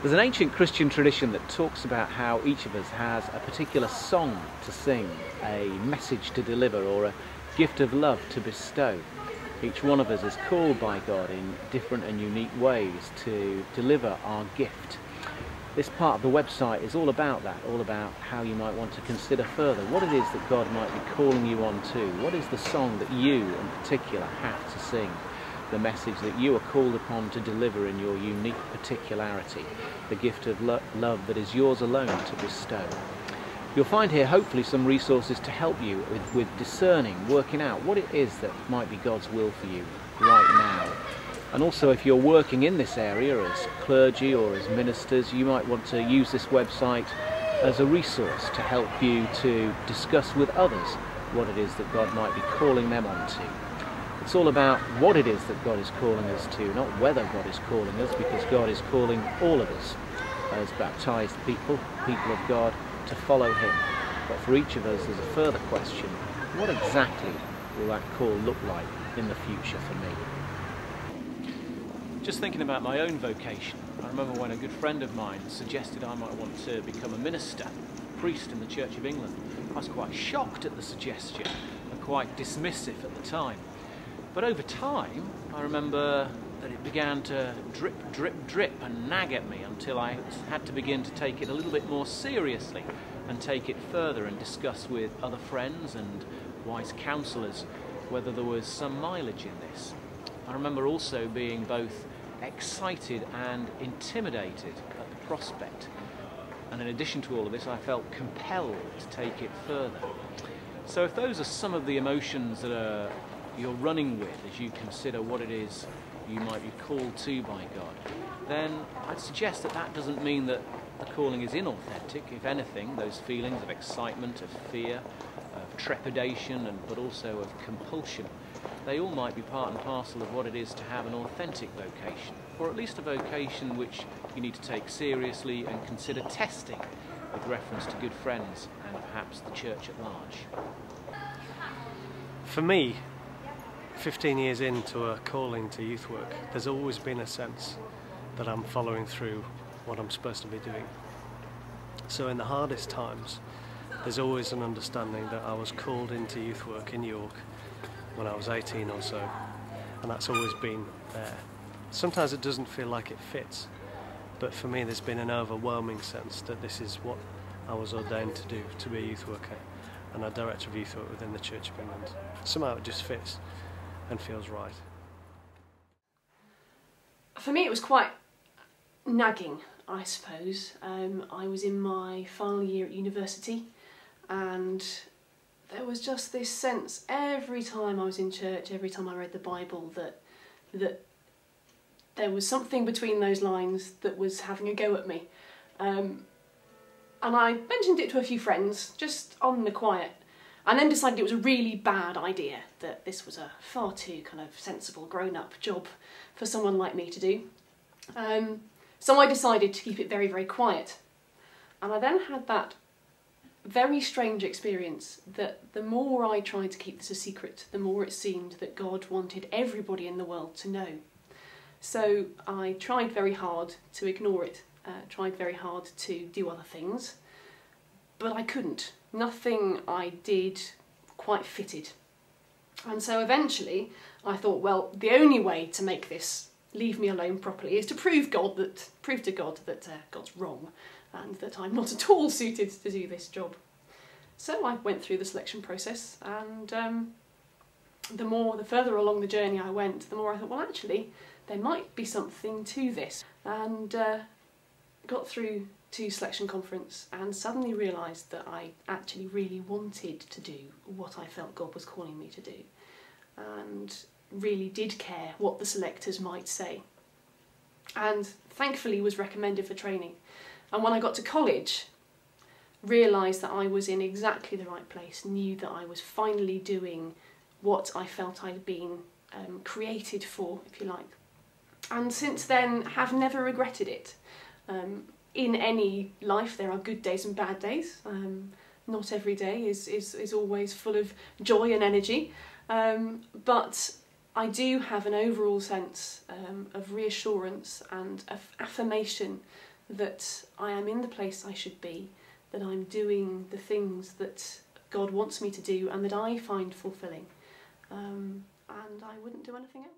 There's an ancient Christian tradition that talks about how each of us has a particular song to sing, a message to deliver, or a gift of love to bestow. Each one of us is called by God in different and unique ways to deliver our gift. This part of the website is all about that, all about how you might want to consider further what it is that God might be calling you on to. What is the song that you in particular have to sing? The message that you are called upon to deliver in your unique particularity, the gift of love that is yours alone to bestow. You'll find here hopefully some resources to help you with discerning, working out what it is that might be God's will for you right now. And also, if you're working in this area as clergy or as ministers, you might want to use this website as a resource to help you to discuss with others what it is that God might be calling them on to. It's all about what it is that God is calling us to, not whether God is calling us, because God is calling all of us as baptized people of God, to follow Him. But for each of us, there's a further question: what exactly will that call look like in the future for me? Just thinking about my own vocation, I remember when a good friend of mine suggested I might want to become a minister, a priest in the Church of England. I was quite shocked at the suggestion and quite dismissive at the time. But over time, I remember that it began to drip, drip, drip and nag at me until I had to begin to take it a little bit more seriously and take it further and discuss with other friends and wise counsellors whether there was some mileage in this. I remember also being both excited and intimidated at the prospect. And in addition to all of this, I felt compelled to take it further. So if those are some of the emotions that you're running with as you consider what it is you might be called to by God, then I'd suggest that that doesn't mean that the calling is inauthentic. If anything, those feelings of excitement, of fear, of trepidation, but also of compulsion, they all might be part and parcel of what it is to have an authentic vocation, or at least a vocation which you need to take seriously and consider testing with reference to good friends and perhaps the church at large. For me, 15 years into a calling to youth work, there's always been a sense that I'm following through what I'm supposed to be doing. So in the hardest times, there's always an understanding that I was called into youth work in York when I was 18 or so, and that's always been there. Sometimes it doesn't feel like it fits, but for me there's been an overwhelming sense that this is what I was ordained to do, to be a youth worker and a director of youth work within the Church of England. Somehow it just fits and feels right. For me it was quite nagging, I suppose. I was in my final year at university, and there was just this sense every time I was in church, every time I read the Bible, that there was something between those lines that was having a go at me. And I mentioned it to a few friends, just on the quiet, and then decided it was a really bad idea, that this was a far too kind of sensible, grown-up job for someone like me to do. So I decided to keep it very, very quiet. And I then had that very strange experience that the more I tried to keep this a secret, the more it seemed that God wanted everybody in the world to know. So I tried very hard to ignore it, tried very hard to do other things, but I couldn't. Nothing I did quite fitted. And so eventually I thought, well, the only way to make this leave me alone properly is to prove to God that God's wrong and that I'm not at all suited to do this job. So I went through the selection process, and the further along the journey I went, the more I thought, well, actually there might be something to this, and got through to selection conference and suddenly realised that I actually really wanted to do what I felt God was calling me to do, and really did care what the selectors might say, and thankfully was recommended for training. And when I got to college, realised that I was in exactly the right place, knew that I was finally doing what I felt I'd been created for, if you like. And since then have never regretted it. In any life there are good days and bad days. Not every day is always full of joy and energy, but I do have an overall sense of reassurance and of affirmation that I am in the place I should be, that I'm doing the things that God wants me to do and that I find fulfilling, and I wouldn't do anything else.